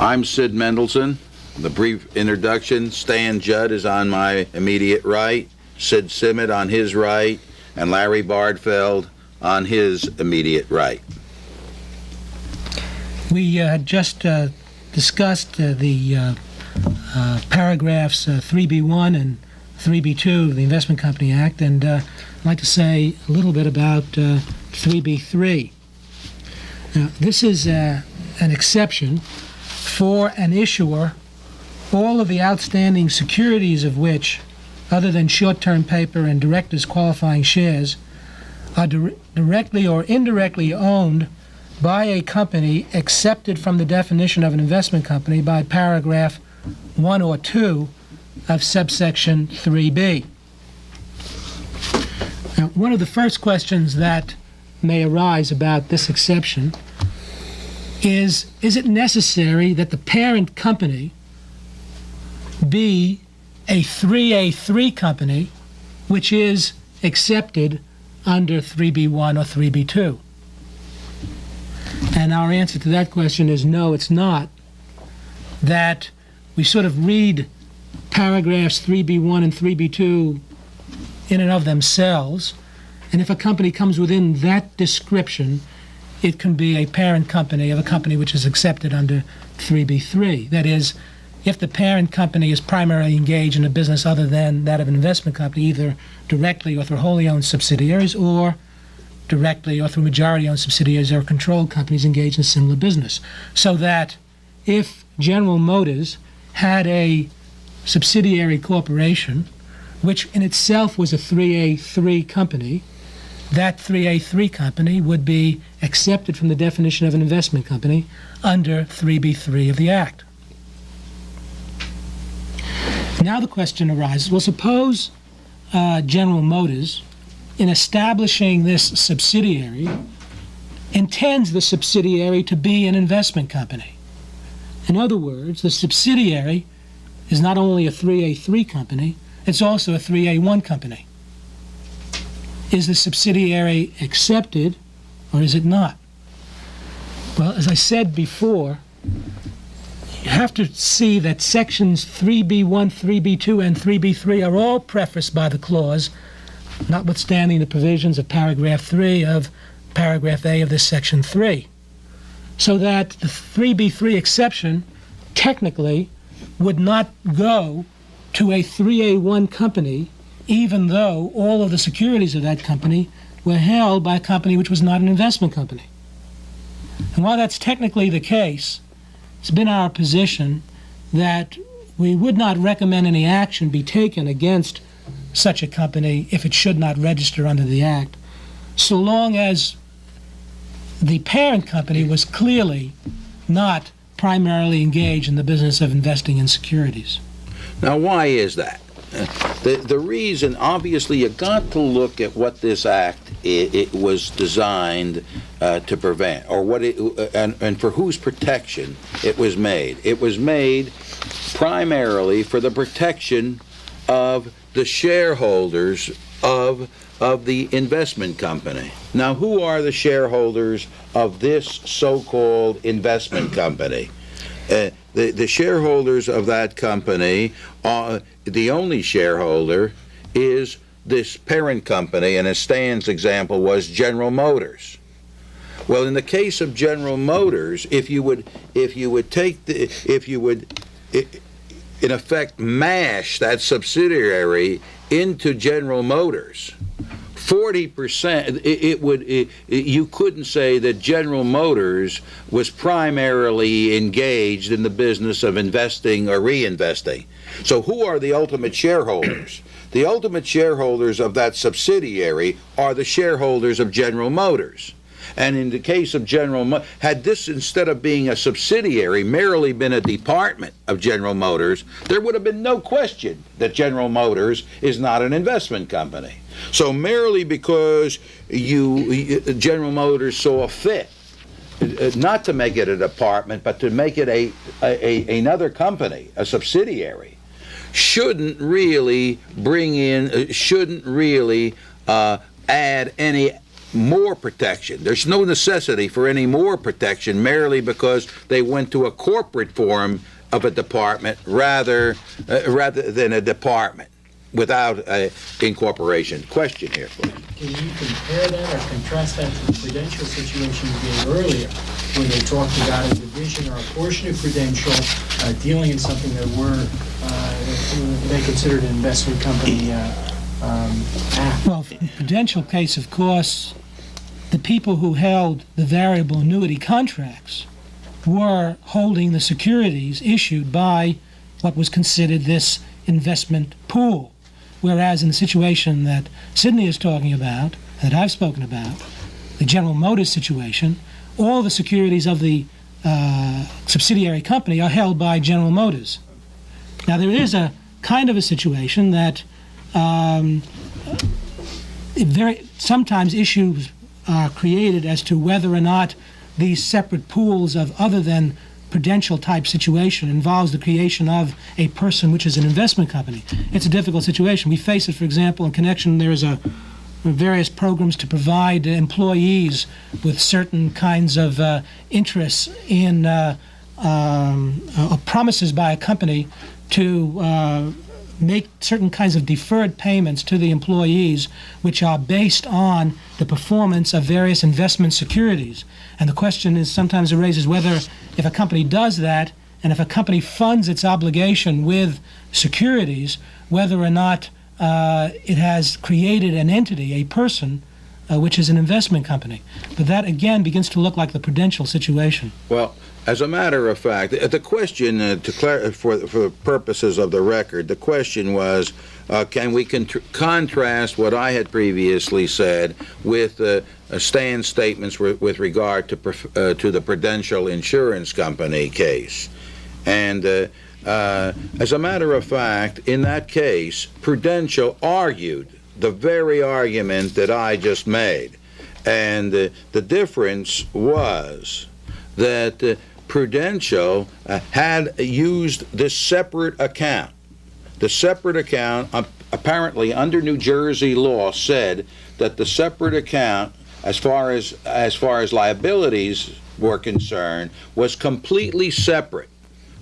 I'm Sid Mendelson. The brief introduction, Stan Judd is on my immediate right, Sid Simmet on his right, and Larry Bardfeld on his immediate right. We had just discussed the paragraphs 3B1 and 3B2 of the Investment Company Act, and I'd like to say a little bit about 3B3. Now, this is an exception for an issuer, all of the outstanding securities of which, other than short-term paper and directors' qualifying shares, are directly or indirectly owned by a company accepted from the definition of an investment company by paragraph 1 or 2 of subsection 3B. Now, one of the first questions that may arise about this exception is it necessary that the parent company be a 3A3 company, which is accepted under 3B1 or 3B2? And our answer to that question is no, it's not. That we sort of read paragraphs 3B1 and 3B2 in and of themselves, and if a company comes within that description, it can be a parent company of a company which is accepted under 3B3. That is, if the parent company is primarily engaged in a business other than that of an investment company, either directly or through wholly owned subsidiaries, or directly or through majority-owned subsidiaries or controlled companies engaged in similar business. So that if General Motors had a subsidiary corporation, which in itself was a 3A3 company, that 3A3 company would be accepted from the definition of an investment company under 3B3 of the Act. Now the question arises, well, suppose General Motors, in establishing this subsidiary, intends the subsidiary to be an investment company. In other words, the subsidiary is not only a 3A3 company, it's also a 3A1 company. Is the subsidiary accepted, or is it not? Well, as I said before, you have to see that sections 3B1, 3B2, and 3B3 are all prefaced by the clause, notwithstanding the provisions of paragraph 3 of paragraph A of this section 3. So that the 3B3 exception technically would not go to a 3A1 company, even though all of the securities of that company were held by a company which was not an investment company. And while that's technically the case, it's been our position that we would not recommend any action be taken against such a company if it should not register under the Act, so long as the parent company was clearly not primarily engaged in the business of investing in securities. Now, why is that? The reason, obviously, you got to look at what this act it was designed to prevent, or what it and for whose protection it was made. It was made primarily for the protection of the shareholders of the investment company. Now, who are the shareholders of this so-called investment company? The shareholders of that company, the only shareholder is this parent company, and as Stan's example was General Motors. Well, in the case of General Motors, if you would in effect mash that subsidiary into General Motors, 40%, you couldn't say that General Motors was primarily engaged in the business of investing or reinvesting. So who are the ultimate shareholders? The ultimate shareholders of that subsidiary are the shareholders of General Motors. And in the case of General Motors, had this, instead of being a subsidiary, merely been a department of General Motors, there would have been no question that General Motors is not an investment company. So merely because General Motors saw fit not to make it a department, but to make it another company, a subsidiary, shouldn't really add any more protection. There's no necessity for any more protection merely because they went to a corporate form of a department rather than a department without incorporation. Question here, please. Can you compare that or contrast that to the Prudential situation you gave earlier, where they talked about a division or a portion of Prudential dealing in something that they considered an investment company act? Well, in the Prudential case, of course, the people who held the variable annuity contracts were holding the securities issued by what was considered this investment pool. Whereas in the situation that Sidney is talking about, that I've spoken about, the General Motors situation, all the securities of the subsidiary company are held by General Motors. Now, there is a kind of a situation that sometimes issues are created as to whether or not these separate pools of other than Prudential type situation involves the creation of a person which is an investment company. It's a difficult situation. We face it, for example, in connection, there is various programs to provide employees with certain kinds of interests in promises by a company to make certain kinds of deferred payments to the employees which are based on the performance of various investment securities. And the question is sometimes arises whether if a company does that and if a company funds its obligation with securities, whether or not it has created an entity, a person, which is an investment company. But that, again, begins to look like the Prudential situation. Well, as a matter of fact, the question, for purposes of the record, the question was, can we contrast what I had previously said with Stan's statements with regard to the Prudential Insurance Company case? And as a matter of fact, in that case, Prudential argued the very argument that I just made. And the difference was that Prudential had used this separate account. The separate account, apparently under New Jersey law, said that the separate account, as far as liabilities were concerned, was completely separate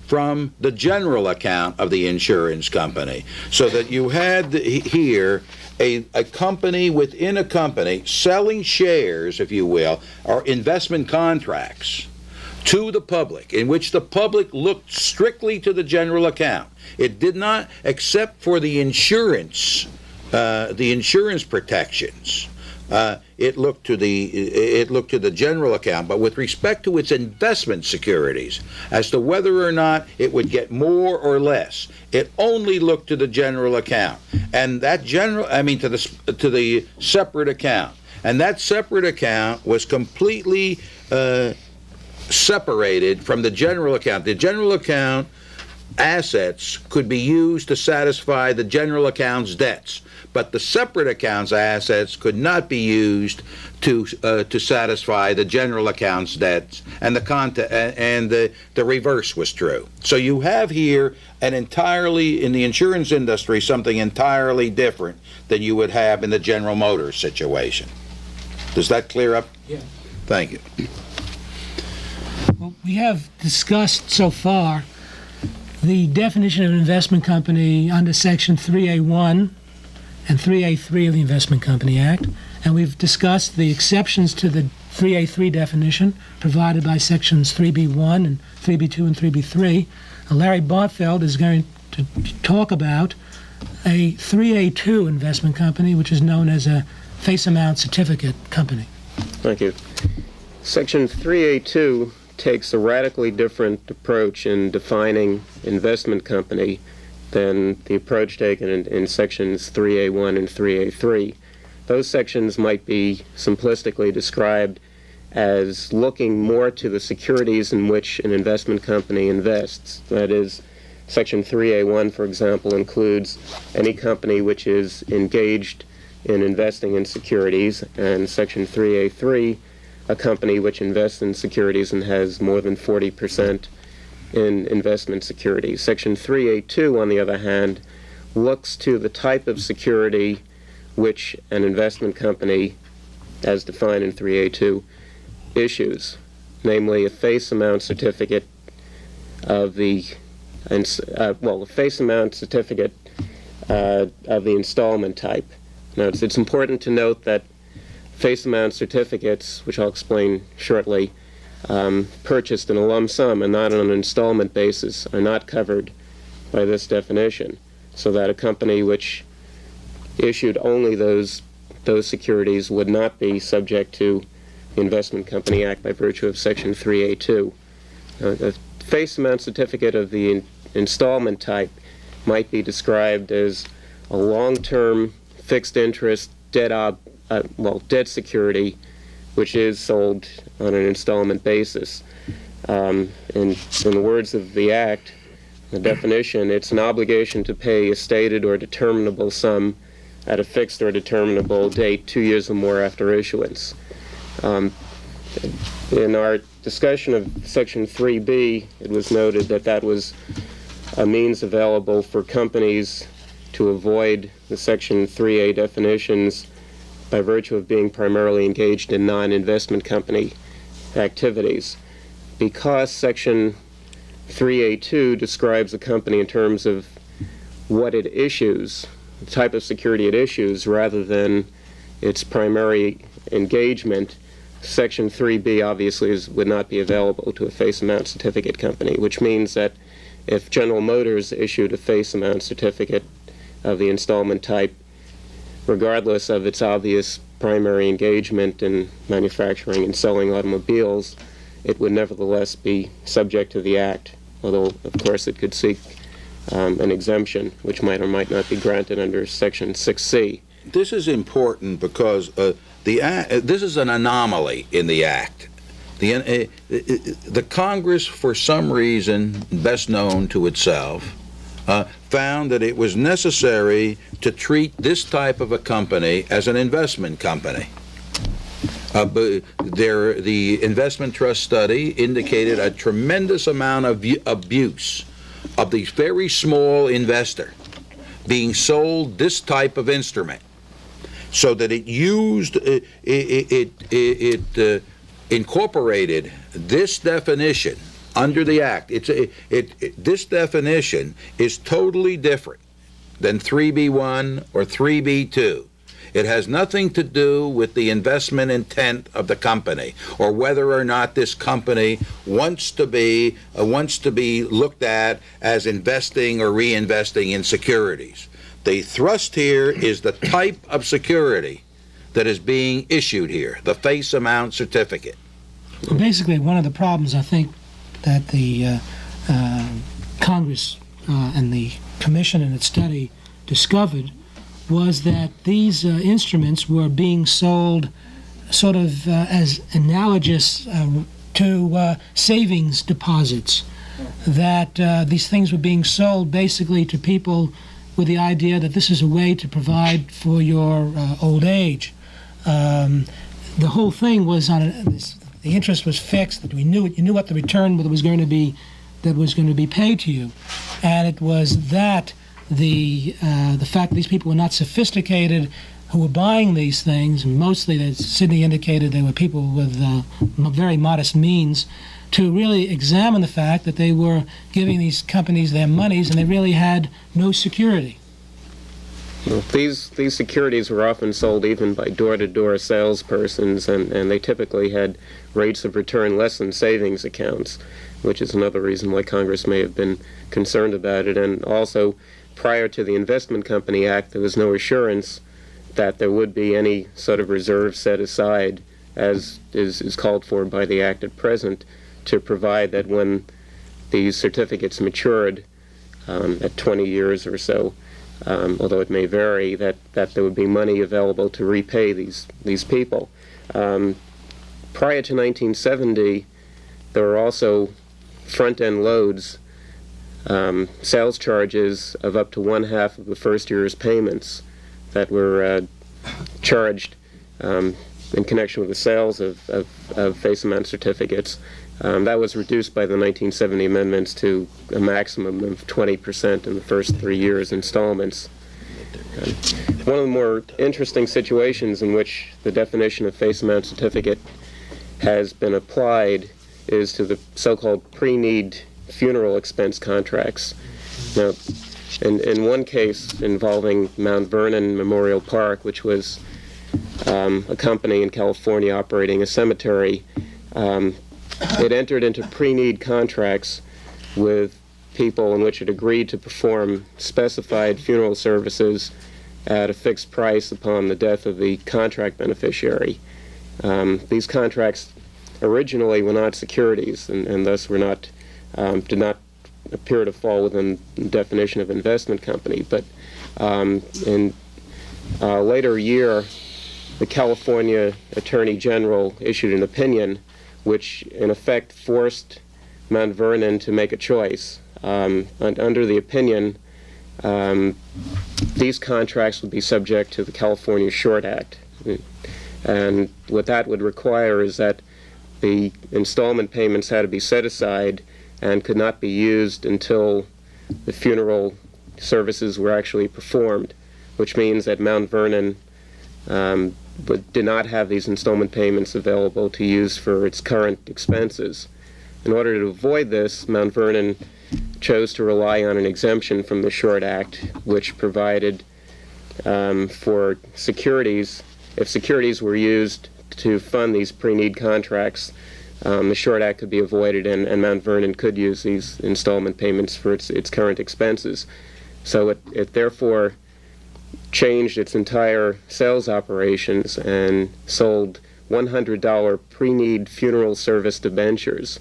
from the general account of the insurance company. So that you had here a company within a company selling shares, if you will, or investment contracts to the public, in which the public looked strictly to the general account. It did not, except for the insurance protections. It looked to the general account, but with respect to its investment securities, as to whether or not it would get more or less, it only looked to the general account, and that to the separate account, and that separate account was completely separated from the general account. The general account assets could be used to satisfy the general account's debts, but the separate account's assets could not be used to satisfy the general account's debts, and the reverse was true. So you have here an entirely, in the insurance industry, something entirely different than you would have in the General Motors situation. Does that clear up? Yeah. Thank you. Well, we have discussed so far the definition of an investment company under Section 3A1 and 3A3 of the Investment Company Act, and we've discussed the exceptions to the 3A3 definition provided by Sections 3B1 and 3B2 and 3B3. Larry Bartheld is going to talk about a 3A2 investment company, which is known as a face amount certificate company. Thank you. Section 3A2 takes a radically different approach in defining investment company than the approach taken in sections 3A1 and 3A3. Those sections might be simplistically described as looking more to the securities in which an investment company invests. That is, section 3A1, for example, includes any company which is engaged in investing in securities, and section 3A3, a company which invests in securities and has more than 40% in investment securities. Section 3A2, on the other hand, looks to the type of security which an investment company as defined in 3A2, issues, namely a face amount certificate of the face amount certificate of the installment type. Now, it's important to note that face amount certificates, which I'll explain shortly, purchased in a lump sum and not on an installment basis, are not covered by this definition, so that a company which issued only those securities would not be subject to the Investment Company Act by virtue of Section 3A2. A face amount certificate of the installment type might be described as a long-term fixed interest debt security which is sold on an installment basis. In the words of the Act, the definition, it's an obligation to pay a stated or determinable sum at a fixed or determinable date 2 years or more after issuance. In our discussion of Section 3B, it was noted that that was a means available for companies to avoid the Section 3A definitions by virtue of being primarily engaged in non-investment company activities. Because Section 3A2 describes a company in terms of what it issues, the type of security it issues, rather than its primary engagement, Section 3B obviously would not be available to a face amount certificate company, which means that if General Motors issued a face amount certificate of the installment type, regardless of its obvious primary engagement in manufacturing and selling automobiles, it would nevertheless be subject to the Act, although, of course, it could seek an exemption, which might or might not be granted under Section 6C. This is important because this is an anomaly in the Act. The Congress, for some reason best known to itself, found that it was necessary to treat this type of a company as an investment company. The investment trust study indicated a tremendous amount of abuse of the very small investor being sold this type of instrument, so that it incorporated this definition under the Act. This definition is totally different than 3B1 or 3B2. It has nothing to do with the investment intent of the company or whether or not this company wants to be looked at as investing or reinvesting in securities. The thrust here is the type of security that is being issued here, the face amount certificate. Basically, one of the problems I think that the Congress and the Commission in its study discovered was that these instruments were being sold sort of as analogous to savings deposits, that these things were being sold basically to people with the idea that this is a way to provide for your old age. The whole thing was the interest was fixed, that you knew what the return was going to be that was going to be paid to you, and it was that the fact that these people were not sophisticated who were buying these things, mostly, as Sidney indicated, they were people with very modest means, to really examine the fact that they were giving these companies their monies and they really had no security. Well, these securities were often sold even by door-to-door salespersons, and they typically had rates of return less than savings accounts, which is another reason why Congress may have been concerned about it. And also, prior to the Investment Company Act, there was no assurance that there would be any sort of reserve set aside, as is called for by the Act at present, to provide that when these certificates matured at 20 years or so, although it may vary, that there would be money available to repay these people. Prior to 1970, there were also front-end loads, sales charges of up to 1/2 of the first year's payments that were charged in connection with the sales of face amount certificates. That was reduced by the 1970 amendments to a maximum of 20% in the first 3 years installments. One of the more interesting situations in which the definition of face amount certificate has been applied is to the so-called pre-need funeral expense contracts. Now, in one case involving Mount Vernon Memorial Park, which was a company in California operating a cemetery, it entered into pre-need contracts with people in which it agreed to perform specified funeral services at a fixed price upon the death of the contract beneficiary. These contracts originally were not securities, and thus were not did not appear to fall within the definition of investment company. But in a later year, the California Attorney General issued an opinion which in effect forced Mount Vernon to make a choice. Under the opinion, these contracts would be subject to the California Short Act. And what that would require is that the installment payments had to be set aside and could not be used until the funeral services were actually performed, which means that Mount Vernon did not have these installment payments available to use for its current expenses. In order to avoid this, Mount Vernon chose to rely on an exemption from the Short Act, which provided for securities. If securities were used to fund these pre-need contracts, the Short Act could be avoided, and Mount Vernon could use these installment payments for its current expenses. So it therefore changed its entire sales operations and sold $100 pre-need funeral service debentures.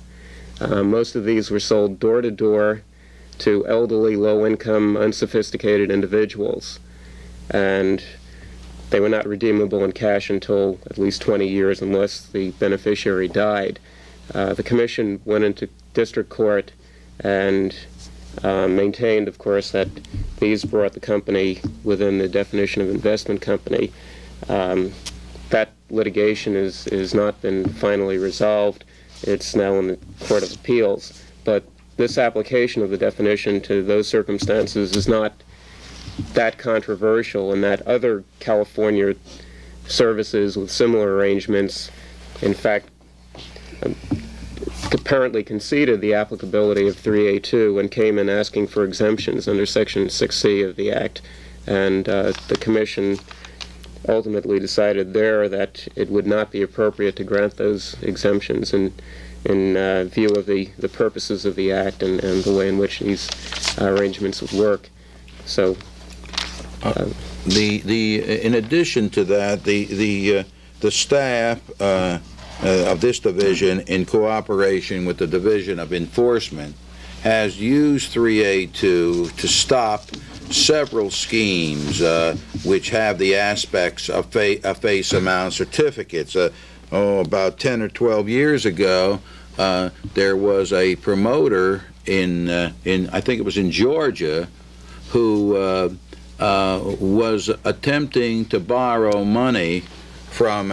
Most of these were sold door-to-door to elderly, low-income, unsophisticated individuals, and they were not redeemable in cash until at least 20 years unless the beneficiary died. The commission went into district court and maintained, of course, that these brought the company within the definition of investment company. That litigation has not been finally resolved. It's now in the Court of Appeals. But this application of the definition to those circumstances is not that controversial, in that other California services with similar arrangements, in fact, apparently conceded the applicability of 3A2 and came in asking for exemptions under Section 6C of the Act. And the Commission ultimately decided there that it would not be appropriate to grant those exemptions in view of the purposes of the Act and the way in which these arrangements would work. So, in addition to that, the staff of this division, in cooperation with the Division of Enforcement, has used 3A2 to stop several schemes which have the aspects of face amount certificates. About 10 or 12 years ago, there was a promoter in I think it was in Georgia, who was attempting to borrow money from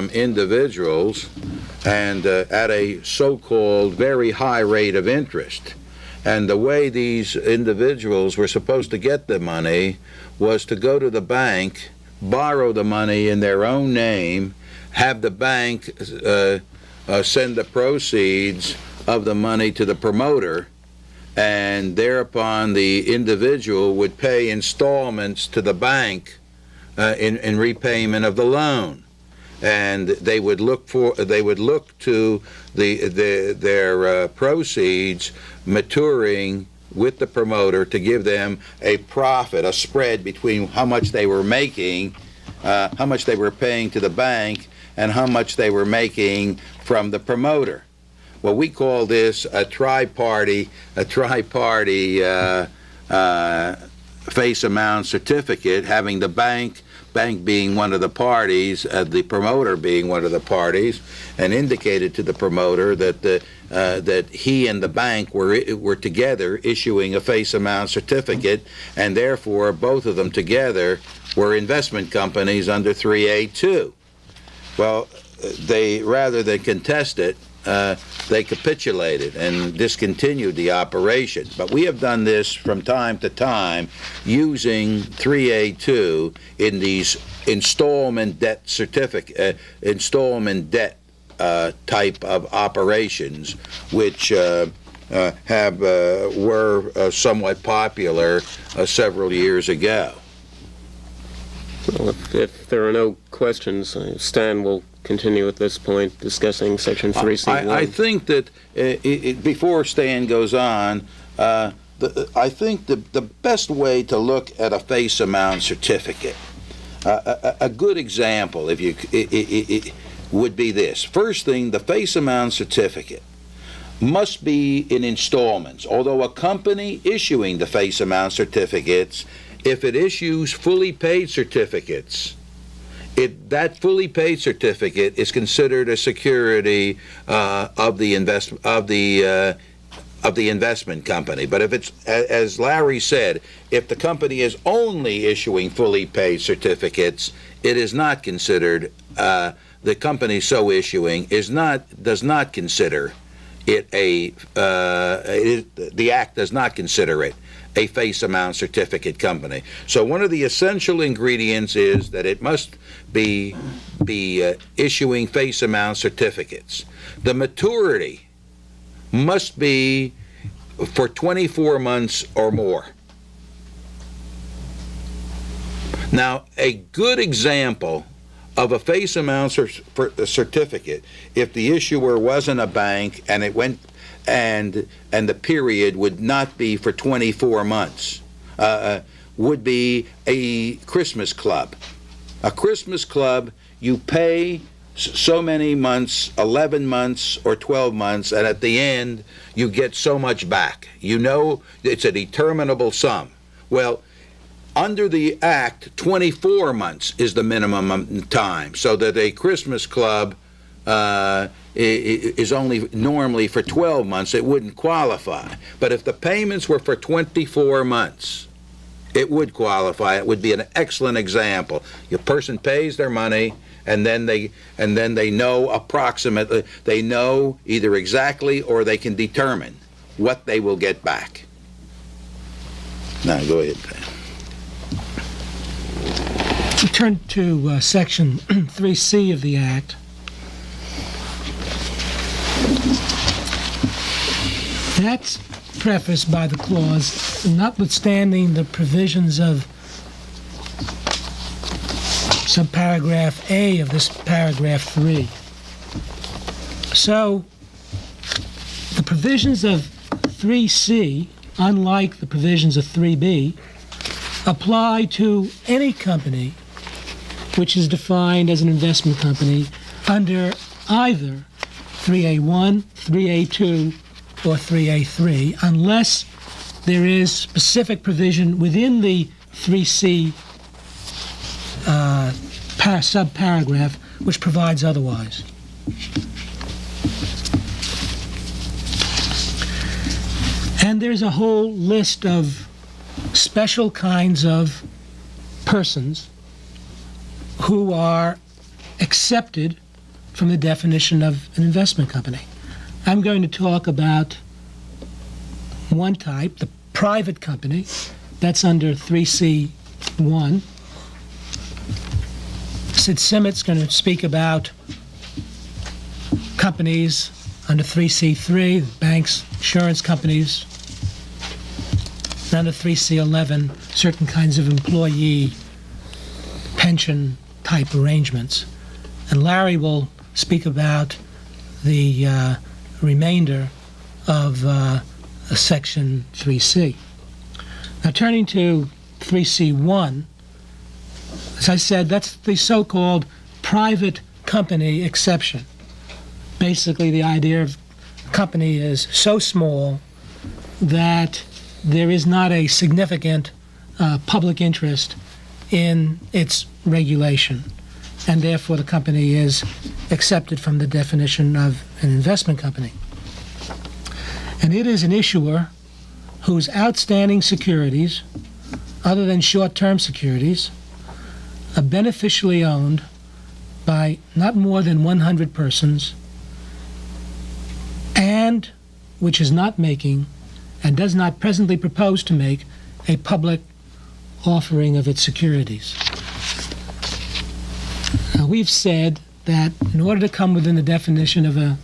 individuals, and at a so-called very high rate of interest. And the way these individuals were supposed to get the money was to go to the bank, borrow the money in their own name, have the bank send the proceeds of the money to the promoter, and thereupon the individual would pay installments to the bank in repayment of the loan. And they would look to their proceeds maturing with the promoter to give them a profit, a spread between how much they were making, how much they were paying to the bank, and how much they were making from the promoter. Well, we call this a tri-party face amount certificate, having the bank being one of the parties, the promoter being one of the parties, and indicated to the promoter that that he and the bank were together issuing a face amount certificate, and therefore both of them together were investment companies under 3A2. Well, they, rather than contest it, they capitulated and discontinued the operation. But we have done this from time to time using 3A2 in these installment debt type of operations, which were somewhat popular several years ago. Well, if there are no questions, Stan will continue at this point discussing Section 3C1. I think that before Stan goes on, I think the best way to look at a face amount certificate, a good example, it would be this. First thing, the face amount certificate must be in installments. Although a company issuing the face amount certificates, if it issues fully paid certificates, that fully paid certificate is considered a security of the investment company. But if it's, as Larry said, if the company is only issuing fully paid certificates, it is not considered. The company so issuing does not consider it the Act does not consider it a face amount certificate company. So one of the essential ingredients is that it must be issuing face amount certificates. The maturity must be for 24 months or more. Now, a good example of a face amount certificate, if the issuer wasn't a bank and it went and the period would not be for 24 months, would be a Christmas club. A Christmas club, you pay so many months, 11 months or 12 months, and at the end you get so much back. You know it's a determinable sum. Well, under the Act, 24 months is the minimum time, so that a Christmas club is only normally for 12 months. It wouldn't qualify. But if the payments were for 24 months, it would qualify. It would be an excellent example. Your person pays their money, and then they know approximately, they know either exactly or they can determine what they will get back. Now, go ahead, Pam. We turn to Section 3C of the Act. That's prefaced by the clause, notwithstanding the provisions of subparagraph A of this paragraph 3. So, the provisions of 3C, unlike the provisions of 3B, apply to any company which is defined as an investment company under either 3A1, 3A2, or 3A3, unless there is specific provision within the 3C subparagraph which provides otherwise. And there's a whole list of special kinds of persons who are accepted from the definition of an investment company. I'm going to talk about one type, the private company. That's under 3C1. Sid Simet's going to speak about companies under 3C3, banks, insurance companies. Under 3C11, certain kinds of employee pension type arrangements. And Larry will speak about the remainder of Section 3C. Now, turning to 3C1, as I said, that's the so-called private company exception. Basically, the idea of a company is so small that there is not a significant public interest in its regulation, and therefore the company is accepted from the definition of an investment company. And it is an issuer whose outstanding securities, other than short-term securities, are beneficially owned by not more than 100 persons which is not making and does not presently propose to make a public offering of its securities. Now, we've said that in order to come within the definition of a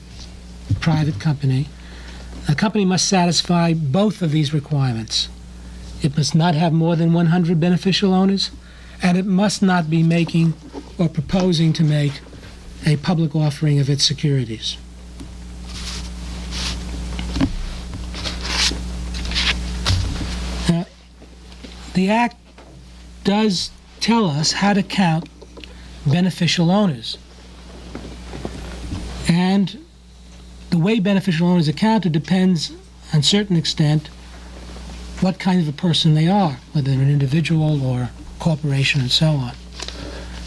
private company, a company must satisfy both of these requirements. It must not have more than 100 beneficial owners, and it must not be making or proposing to make a public offering of its securities. The Act does tell us how to count beneficial owners. And the way beneficial owners are counted depends, on a certain extent, what kind of a person they are, whether they're an individual or corporation and so on.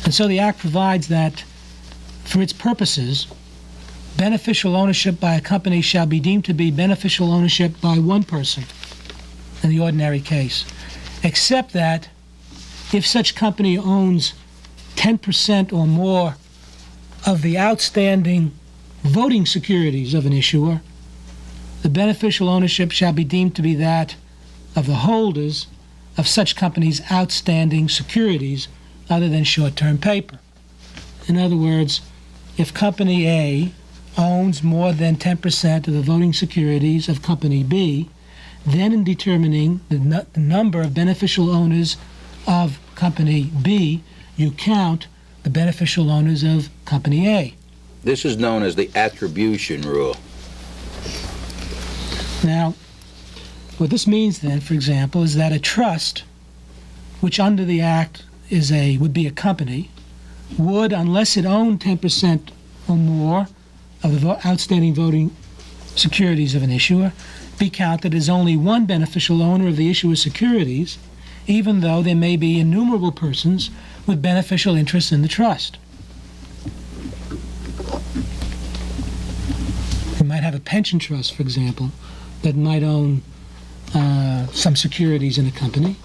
And so the Act provides that, for its purposes, beneficial ownership by a company shall be deemed to be beneficial ownership by one person in the ordinary case, except that if such company owns 10% or more of the outstanding voting securities of an issuer, the beneficial ownership shall be deemed to be that of the holders of such company's outstanding securities other than short-term paper. In other words, if Company A owns more than 10% of the voting securities of Company B, then in determining the number of beneficial owners of Company B, you count the beneficial owners of Company A. This is known as the attribution rule. Now, what this means then, for example, is that a trust, which under the Act would be a company, would, unless it owned 10% or more of the outstanding voting securities of an issuer, be counted as only one beneficial owner of the issuer's securities, even though there may be innumerable persons with beneficial interests in the trust. You might have a pension trust, for example, that might own some securities in a company.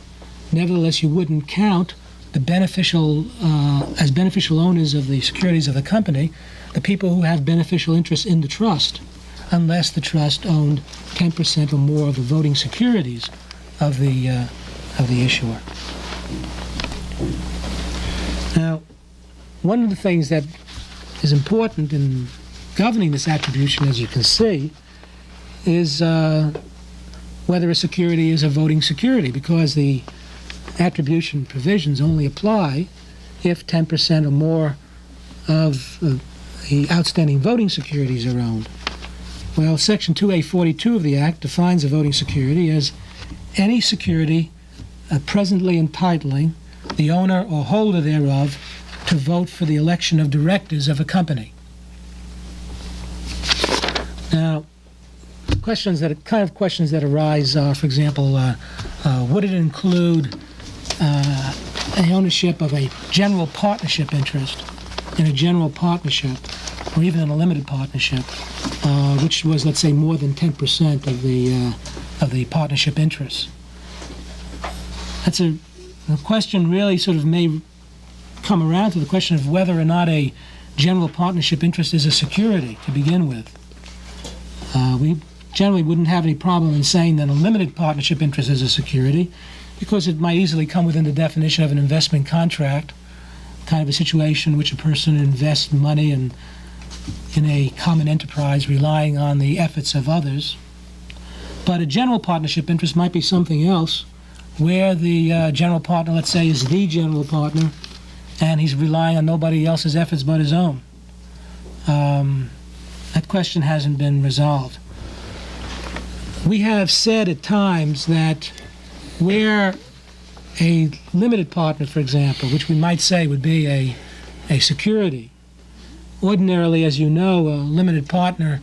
Nevertheless, you wouldn't count the beneficial as beneficial owners of the securities of the company the people who have beneficial interests in the trust, unless the trust owned 10% or more of the voting securities of the issuer. Now, one of the things that is important in governing this attribution, as you can see, is whether a security is a voting security, because the attribution provisions only apply if 10% or more of the outstanding voting securities are owned. Well, Section 2A42 of the Act defines a voting security as any security presently entitling the owner or holder thereof to vote for the election of directors of a company. Now, questions that arise are, for example, would it include the ownership of a general partnership interest in a general partnership, or even in a limited partnership, which was, let's say, more than 10% of the partnership interests? That's a question really sort of may come around to the question of whether or not a general partnership interest is a security to begin with. We generally wouldn't have any problem in saying that a limited partnership interest is a security, because it might easily come within the definition of an investment contract, kind of a situation in which a person invests money in a common enterprise relying on the efforts of others. But a general partnership interest might be something else, where the general partner, let's say, is the general partner, and he's relying on nobody else's efforts but his own. That question hasn't been resolved. We have said at times that where a limited partner, for example, which we might say would be a security, ordinarily, as you know, a limited partner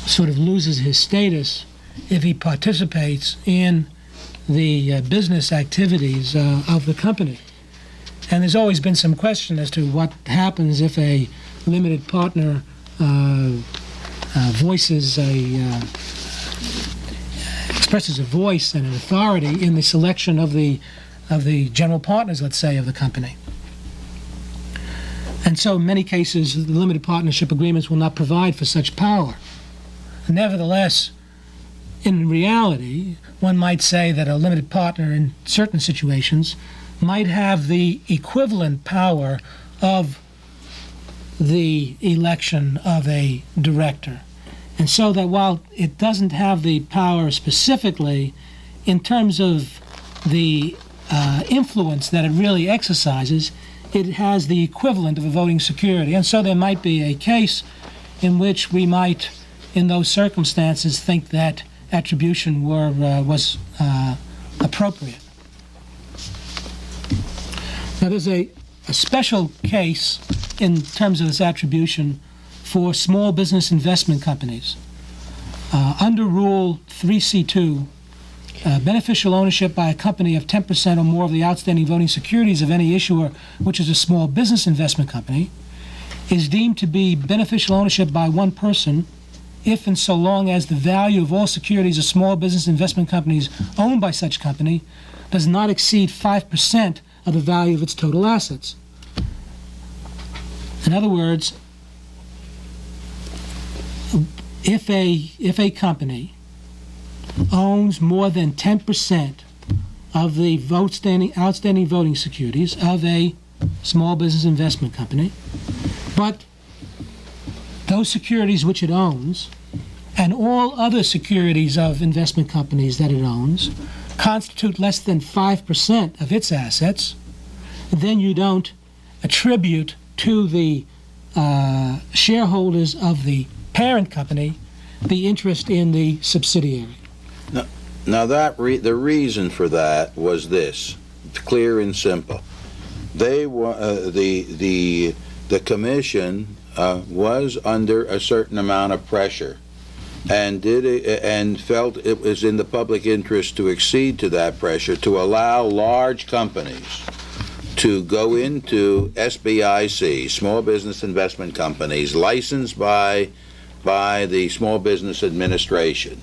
sort of loses his status if he participates in the business activities of the company. And there's always been some question as to what happens if a limited partner expresses a voice and an authority in the selection of the general partners, let's say, of the company. And so in many cases, the limited partnership agreements will not provide for such power. Nevertheless, in reality, one might say that a limited partner in certain situations might have the equivalent power of the election of a director. And so that while it doesn't have the power specifically, in terms of the influence that it really exercises, it has the equivalent of a voting security. And so there might be a case in which we might, in those circumstances, think that attribution was appropriate. Now, there's a special case in terms of this attribution for small business investment companies. Under Rule 3C2, beneficial ownership by a company of 10% or more of the outstanding voting securities of any issuer, which is a small business investment company, is deemed to be beneficial ownership by one person if and so long as the value of all securities of small business investment companies owned by such company does not exceed 5% of the value of its total assets. In other words, if a company owns more than 10% of the outstanding voting securities of a small business investment company, but those securities which it owns and all other securities of investment companies that it owns constitute less than 5% of its assets, then you don't attribute to the shareholders of the parent company the interest in the subsidiary. Now the reason for that was this, clear and simple. They the commission was under a certain amount of pressure, and felt it was in the public interest to accede to that pressure, to allow large companies to go into SBIC, Small Business Investment Companies, licensed by the Small Business Administration,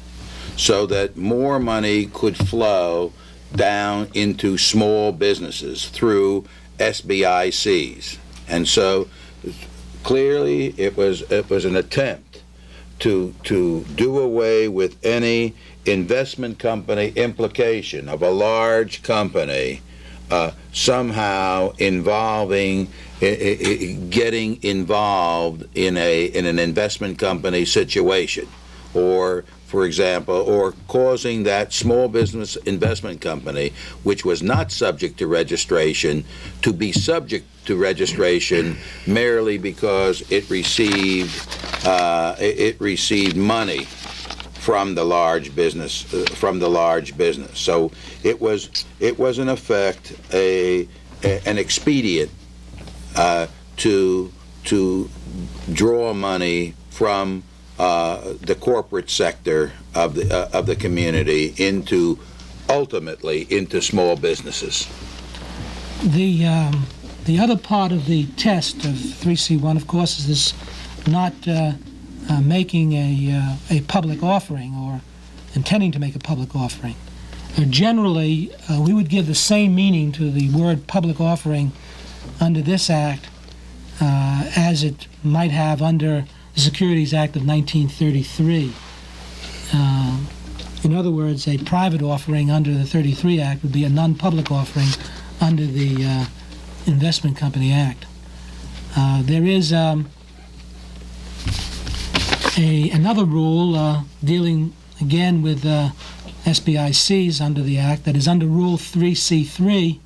so that more money could flow down into small businesses through SBICs. And so clearly it was an attempt to do away with any investment company implication of a large company somehow involving, getting involved in an investment company situation, or, for example, or causing that small business investment company, which was not subject to registration, to be subject to registration merely because it received money from the large business. So it was in effect an expedient to draw money from the corporate sector of the community ultimately into small businesses. The other part of the test of 3C1, of course, is this not making a public offering or intending to make a public offering. Generally, we would give the same meaning to the word public offering under this Act as it might have under the Securities Act of 1933. In other words, a private offering under the 33 Act would be a non-public offering under the Investment Company Act. There is another rule dealing again with SBICs under the Act, that is under Rule 3C3.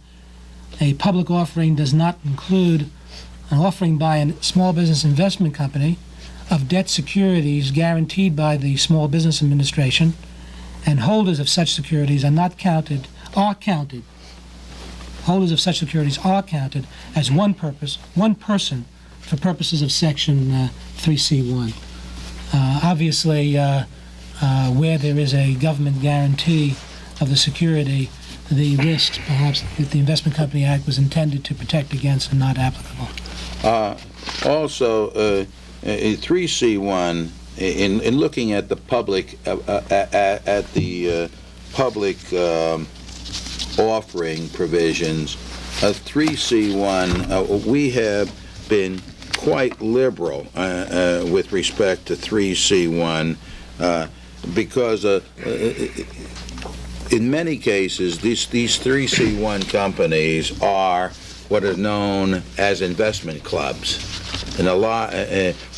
A public offering does not include an offering by a small business investment company of debt securities guaranteed by the Small Business Administration, and holders of such securities are counted. Holders of such securities are counted as one person for purposes of Section 3C1. Obviously, where there is a government guarantee of the security, the risks, perhaps, that the Investment Company Act was intended to protect against are not applicable. Also, 3C1, in looking at the public, public offering provisions of 3C1, we have been quite liberal with respect to 3C1 because in many cases, these 3C1 companies are what are known as investment clubs, and a lot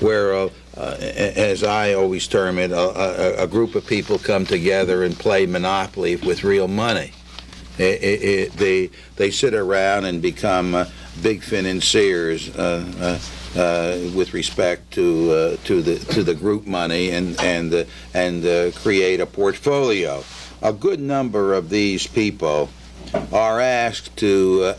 where, as I always term it, a group of people come together and play Monopoly with real money. They sit around and become big financiers with respect to the group money and create a portfolio. A good number of these people are asked to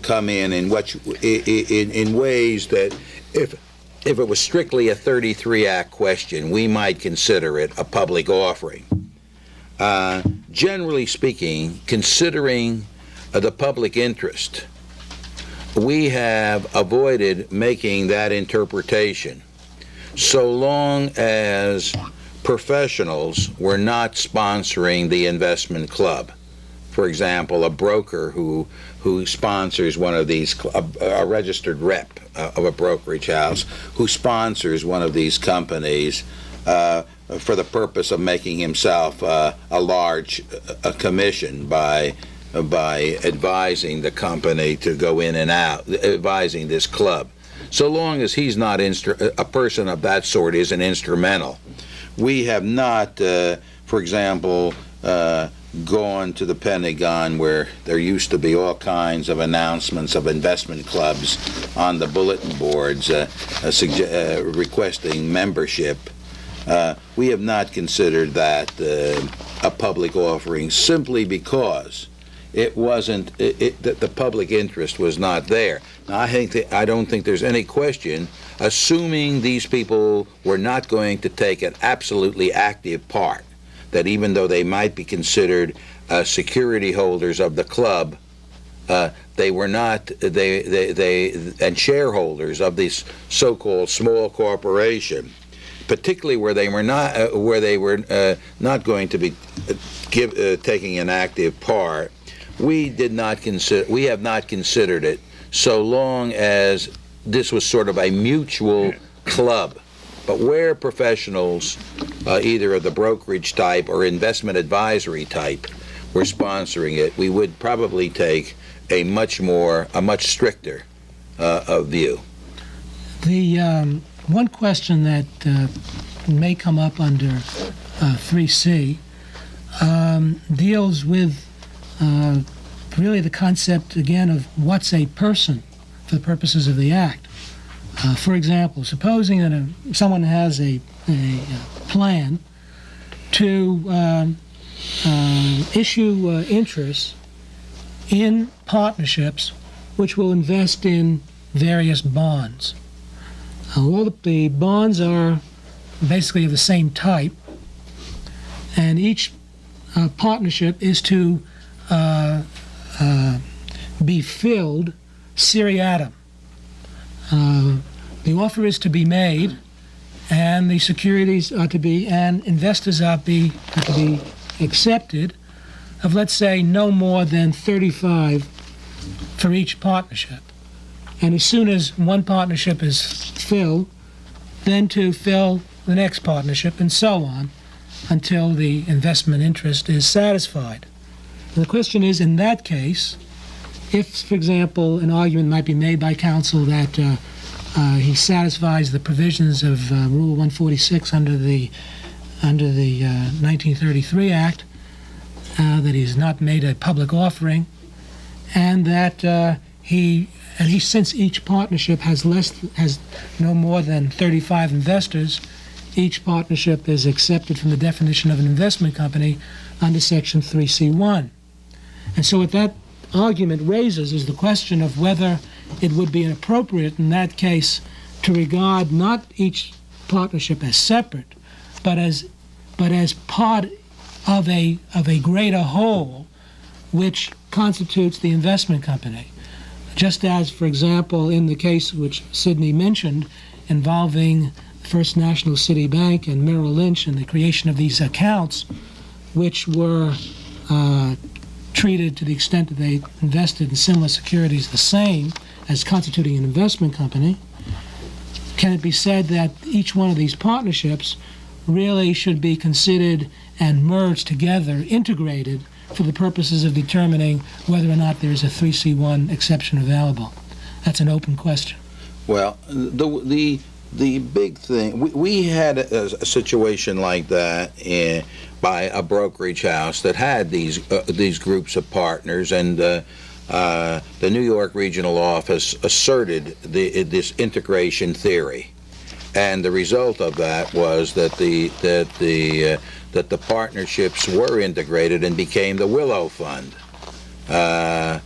come in ways that if it was strictly a 33 Act question, we might consider it a public offering. Generally speaking, considering the public interest, we have avoided making that interpretation so long as professionals were not sponsoring the investment club. For example, a broker who sponsors one of these, a registered rep of a brokerage house who sponsors one of these companies for the purpose of making himself a large commission by advising the company to go in and out, advising this club. So long as he's not a person of that sort isn't instrumental. We have not, for example, gone to the Pentagon where there used to be all kinds of announcements of investment clubs on the bulletin boards requesting membership. We have not considered that a public offering simply because it wasn't that the public interest was not there. Now, I don't think there's any question, assuming these people were not going to take an absolutely active part, that even though they might be considered security holders of the club, they were not and shareholders of this so-called small corporation, particularly where they were not going to be taking an active part. We have not considered it so long as this was sort of a mutual club. But where professionals, either of the brokerage type or investment advisory type, were sponsoring it, we would probably take a much stricter view. The one question that may come up under 3C deals with really the concept, again, of what's a person for the purposes of the Act. For example, supposing that someone has a plan to issue interest in partnerships which will invest in various bonds. All the bonds are basically of the same type, and each partnership is to be filled seriatim. The offer is to be made, and the securities are to be, and investors are to be accepted of, let's say, no more than 35 for each partnership. And as soon as one partnership is filled, then to fill the next partnership, and so on, until the investment interest is satisfied. And the question is, in that case, if, for example, an argument might be made by counsel that he satisfies the provisions of Rule 146 under the 1933 Act, that he's not made a public offering, and that since each partnership has no more than 35 investors, each partnership is accepted from the definition of an investment company under Section 3C1. And so what that argument raises is the question of whether it would be inappropriate in that case to regard not each partnership as separate, but as part of a greater whole which constitutes the investment company. Just as, for example, in the case which Sidney mentioned involving First National City Bank and Merrill Lynch and the creation of these accounts, which were treated to the extent that they invested in similar securities the same as constituting an investment company, can it be said that each one of these partnerships really should be considered and merged together, integrated, for the purposes of determining whether or not there's a 3C1 exception available? That's an open question. Well, the big thing, we had a situation like that by a brokerage house that had these groups of partners, and the New York regional office asserted this integration theory, and the result of that was that the partnerships were integrated and became the Willow Fund, I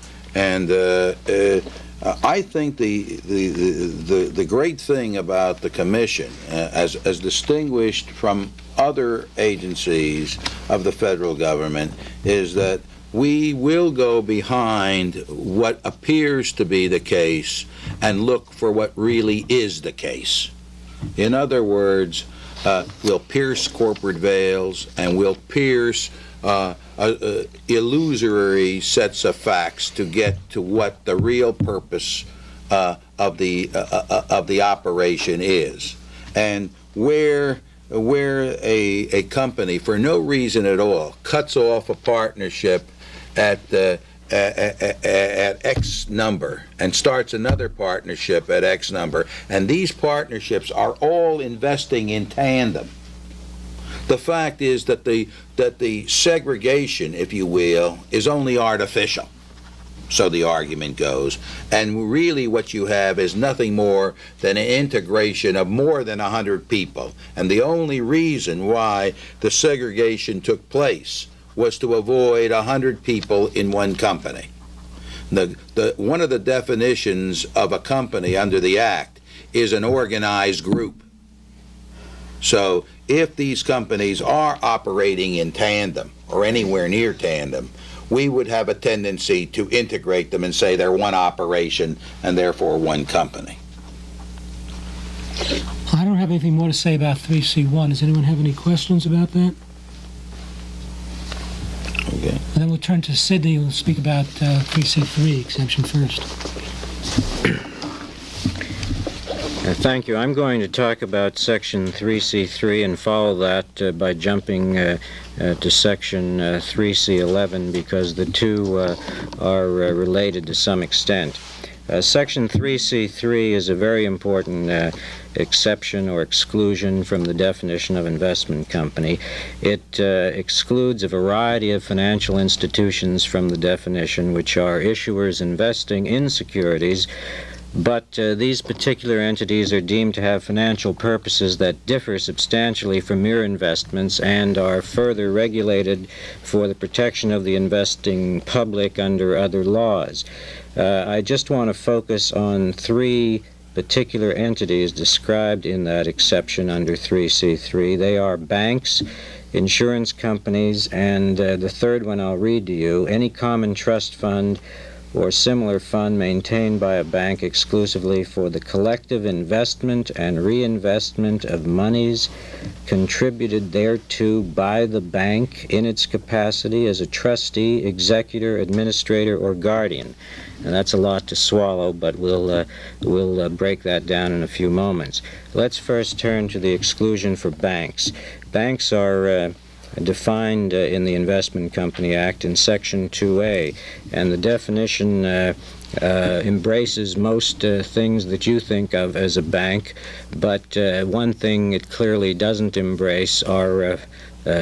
think the great thing about the Commission, as distinguished from other agencies of the federal government, is that we will go behind what appears to be the case and look for what really is the case. In other words, we'll pierce corporate veils, and we'll pierce illusory sets of facts to get to what the real purpose of the operation is. And where a company, for no reason at all, cuts off a partnership at X number and starts another partnership at X number, and these partnerships are all investing in tandem, the fact is that the segregation, if you will, is only artificial. So the argument goes. And really what you have is nothing more than an integration of more than 100 people. And the only reason why the segregation took place was to avoid 100 people in one company. One of the definitions of a company under the Act is an organized group. So if these companies are operating in tandem or anywhere near tandem, we would have a tendency to integrate them and say they're one operation and therefore one company. I don't have anything more to say about 3C1. Does anyone have any questions about that? Okay. And then we'll turn to Sidney, who will speak about 3C3 exemption first. Thank you. I'm going to talk about Section 3C3 and follow that by jumping to Section 3C11 because the two are related to some extent. Section 3C3 is a very important exception or exclusion from the definition of investment company. It excludes a variety of financial institutions from the definition, which are issuers investing in securities, but these particular entities are deemed to have financial purposes that differ substantially from mere investments and are further regulated for the protection of the investing public under other laws. I just want to focus on three particular entities described in that exception under 3C3. They are banks, insurance companies, and the third one I'll read to you, any common trust fund or similar fund maintained by a bank exclusively for the collective investment and reinvestment of monies contributed thereto by the bank in its capacity as a trustee, executor, administrator, or guardian. And that's a lot to swallow, but we'll break that down in a few moments. Let's first turn to the exclusion for banks. Banks are defined in the Investment Company Act in Section 2A, and the definition embraces most things that you think of as a bank, but one thing it clearly doesn't embrace are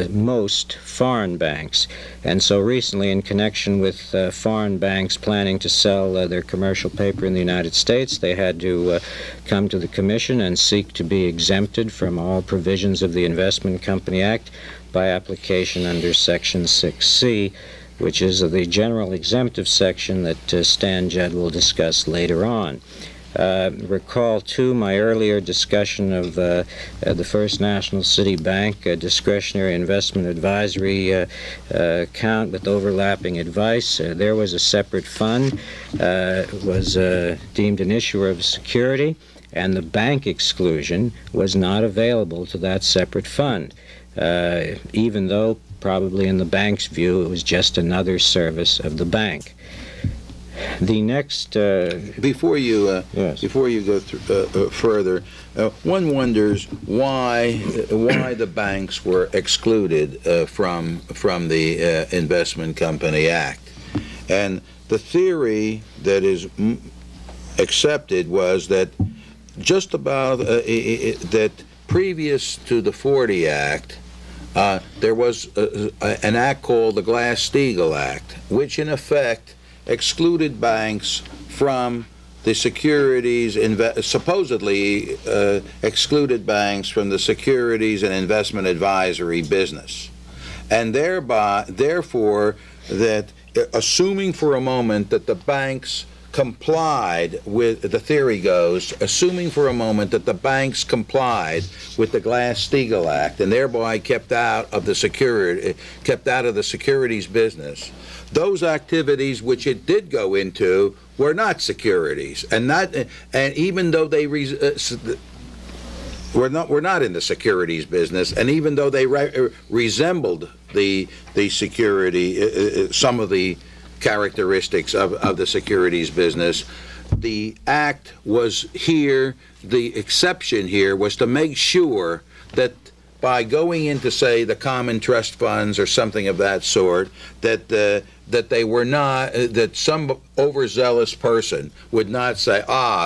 most foreign banks. And so recently, in connection with foreign banks planning to sell their commercial paper in the United States, they had to come to the Commission and seek to be exempted from all provisions of the Investment Company Act by application under Section 6C, which is the general exemptive section that Stan Judd will discuss later on. Recall, too, my earlier discussion of the First National City Bank discretionary investment advisory account with overlapping advice. There was a separate fund, was deemed an issuer of security, and the bank exclusion was not available to that separate fund, even though probably in the bank's view it was just another service of the bank. The next, Before you yes. before you go through, further, one wonders why the banks were excluded from the Investment Company Act, and the theory that is accepted was that just about that previous to the 40 Act, there was an act called the Glass-Steagall Act, which in effect excluded banks from the securities, supposedly excluded banks from the securities and investment advisory business. And therefore, that assuming for a moment that the banks complied with, the theory goes, assuming for a moment that the banks complied with the Glass-Steagall Act and thereby kept out of the securities business, those activities which it did go into were not securities, and even though they were not in the securities business, and even though they resembled the security, some of the characteristics of the securities business, the act was here, the exception here was to make sure that by going into, say, the common trust funds or something of that sort, that they were not, that some overzealous person would not say,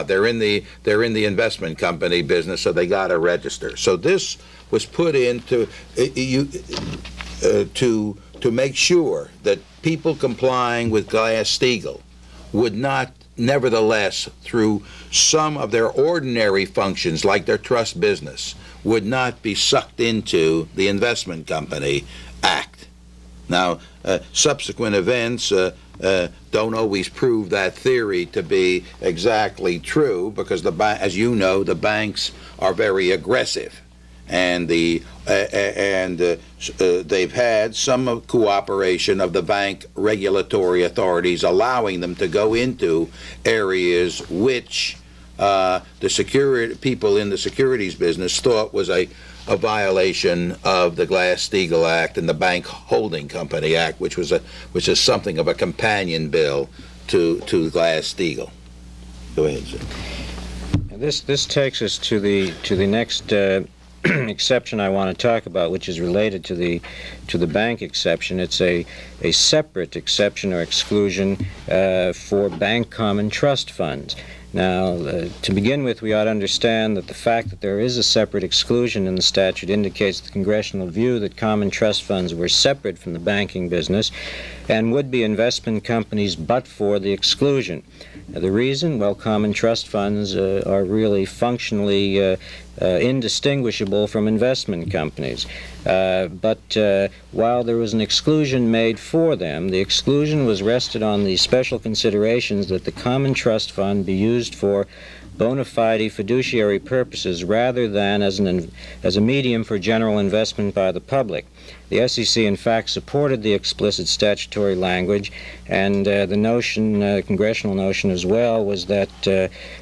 they're in the investment company business, so they got to register. So this was put in to make sure that people complying with Glass-Steagall would not, nevertheless, through some of their ordinary functions, like their trust business, would not be sucked into the Investment Company Act. Now, subsequent events don't always prove that theory to be exactly true, because as you know, the banks are very aggressive, and they've had some cooperation of the bank regulatory authorities, allowing them to go into areas which the people in the securities business thought was a violation of the Glass-Steagall Act and the Bank Holding Company Act, which is something of a companion bill to Glass-Steagall. Go ahead, sir. This takes us to the next exception I want to talk about, which is related to the bank exception. It's a separate exception or exclusion for bank common trust funds. Now, to begin with, we ought to understand that the fact that there is a separate exclusion in the statute indicates the congressional view that common trust funds were separate from the banking business and would be investment companies but for the exclusion. The reason? Well, common trust funds are really functionally indistinguishable from investment companies. But while there was an exclusion made for them, the exclusion was rested on the special considerations that the common trust fund be used for bona fide fiduciary purposes rather than as a medium for general investment by the public. The SEC, in fact, supported the explicit statutory language, and the congressional notion as well, was that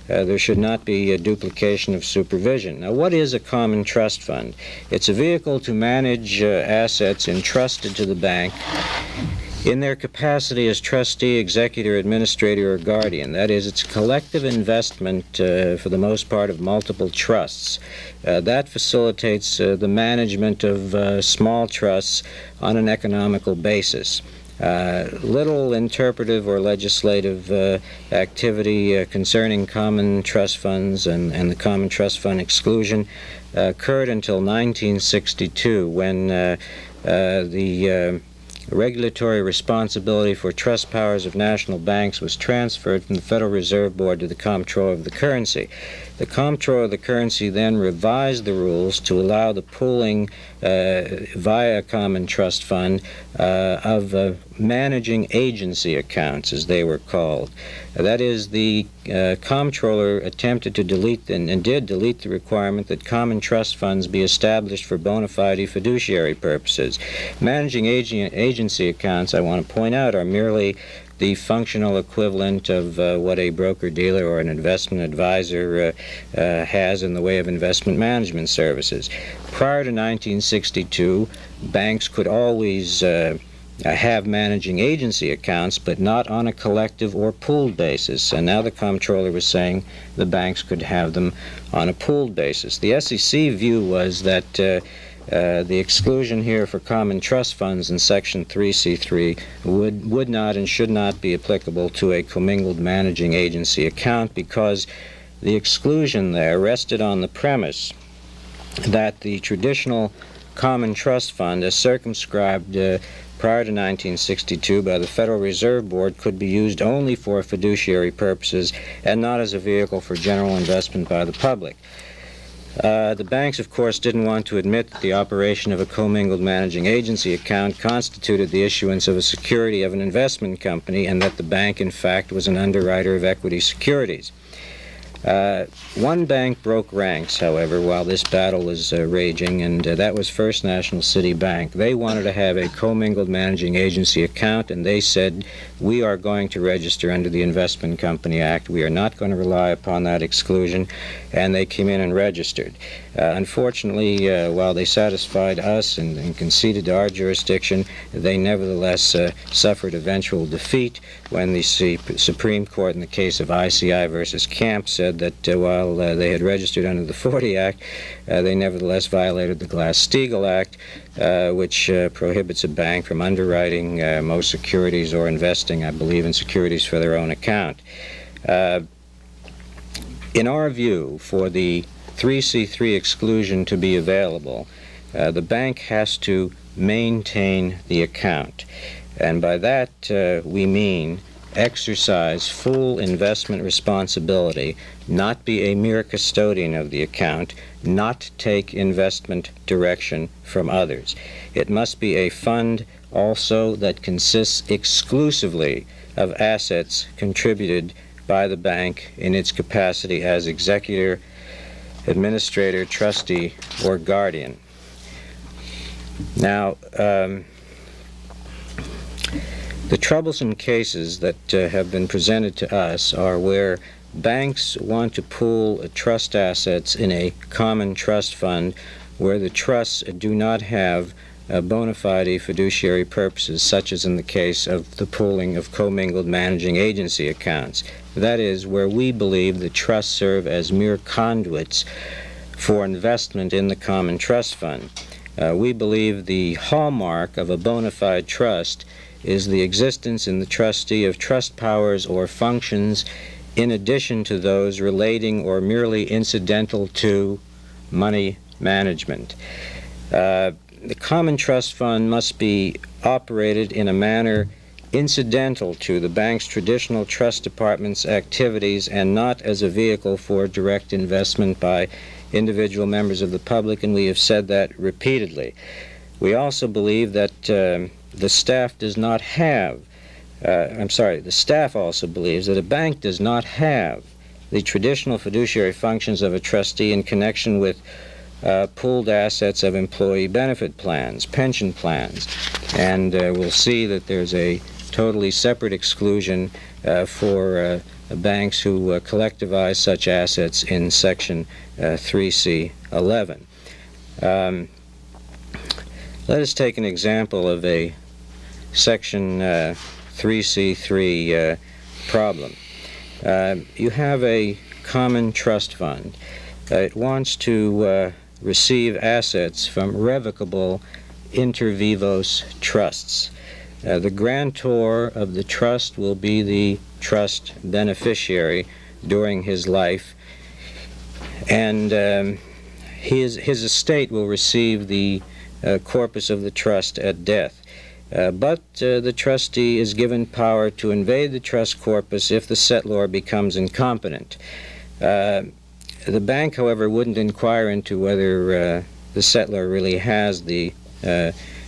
there should not be a duplication of supervision. Now, what is a common trust fund? It's a vehicle to manage assets entrusted to the bank in their capacity as trustee, executor, administrator, or guardian. That is, it's a collective investment, for the most part, of multiple trusts. That facilitates the management of small trusts on an economical basis. Little interpretive or legislative activity concerning common trust funds and the common trust fund exclusion occurred until 1962, when the regulatory responsibility for trust powers of national banks was transferred from the Federal Reserve Board to the Comptroller of the Currency. The Comptroller of the Currency then revised the rules to allow the pooling via a common trust fund of managing agency accounts, as they were called. That is, the Comptroller attempted to delete, and did delete, the requirement that common trust funds be established for bona fide fiduciary purposes. Managing agency accounts, I want to point out, are merely the functional equivalent of what a broker-dealer or an investment advisor has in the way of investment management services. Prior to 1962, banks could always have managing agency accounts, but not on a collective or pooled basis. And now the comptroller was saying the banks could have them on a pooled basis. The SEC view was that the exclusion here for common trust funds in Section 3C3 would not and should not be applicable to a commingled managing agency account, because the exclusion there rested on the premise that the traditional common trust fund, as circumscribed prior to 1962 by the Federal Reserve Board, could be used only for fiduciary purposes and not as a vehicle for general investment by the public. The banks, of course, didn't want to admit that the operation of a commingled managing agency account constituted the issuance of a security of an investment company, and that the bank, in fact, was an underwriter of equity securities. One bank broke ranks, however, while this battle was raging, and that was First National City Bank. They wanted to have a commingled managing agency account, and they said, we are going to register under the Investment Company Act. We are not going to rely upon that exclusion, and they came in and registered. Unfortunately, while they satisfied us and conceded to our jurisdiction, they nevertheless suffered eventual defeat when the Supreme Court, in the case of ICI versus Camp, said that while they had registered under the 40 Act, they nevertheless violated the Glass-Steagall Act, which prohibits a bank from underwriting most securities or investing, I believe, in securities for their own account. In our view, for the 3C3 exclusion to be available, the bank has to maintain the account. And by that we mean exercise full investment responsibility, not be a mere custodian of the account, not take investment direction from others. It must be a fund also that consists exclusively of assets contributed by the bank in its capacity as executor, administrator, trustee, or guardian. Now, the troublesome cases that have been presented to us are where banks want to pool trust assets in a common trust fund where the trusts do not have bona fide fiduciary purposes, such as in the case of the pooling of commingled managing agency accounts. That is, where we believe the trusts serve as mere conduits for investment in the common trust fund. We believe the hallmark of a bona fide trust is the existence in the trustee of trust powers or functions in addition to those relating or merely incidental to money management. The common trust fund must be operated in a manner incidental to the bank's traditional trust department's activities and not as a vehicle for direct investment by individual members of the public, and we have said that repeatedly. We also believe that the staff also believes that a bank does not have the traditional fiduciary functions of a trustee in connection with pooled assets of employee benefit plans, pension plans, and we'll see that there's a totally separate exclusion for banks who collectivize such assets in Section 3C11. Let us take an example of a Section 3C3 problem. You have a common trust fund. It wants to receive assets from revocable inter vivos trusts. The grantor of the trust will be the trust beneficiary during his life, and his estate will receive the corpus of the trust at death. But the trustee is given power to invade the trust corpus if the settlor becomes incompetent. The bank, however, wouldn't inquire into whether the settlor really has the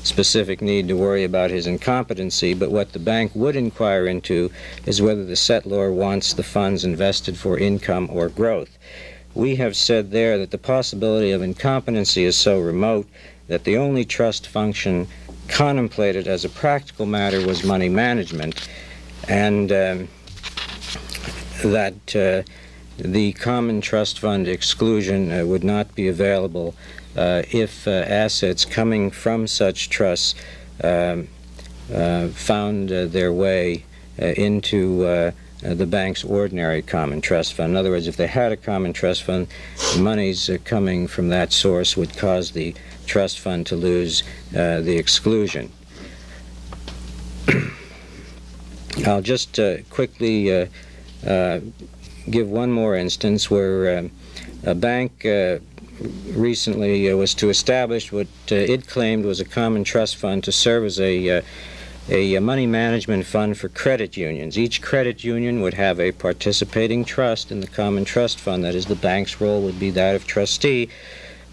specific need to worry about his incompetency, but what the bank would inquire into is whether the settlor wants the funds invested for income or growth. We have said there that the possibility of incompetency is so remote that the only trust function contemplated as a practical matter was money management, and that the common trust fund exclusion would not be available if assets coming from such trusts found their way into the bank's ordinary common trust fund. In other words, if they had a common trust fund, the monies coming from that source would cause the trust fund to lose the exclusion. I'll just quickly give one more instance where a bank recently was to establish what it claimed was a common trust fund to serve as a money management fund for credit unions. Each credit union would have a participating trust in the common trust fund. That is, the bank's role would be that of trustee.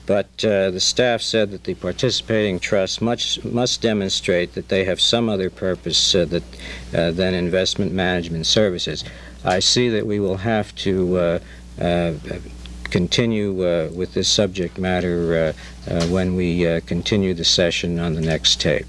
But the staff said that the participating trust must demonstrate that they have some other purpose than investment management services. I see that we will have to continue with this subject matter when we continue the session on the next tape.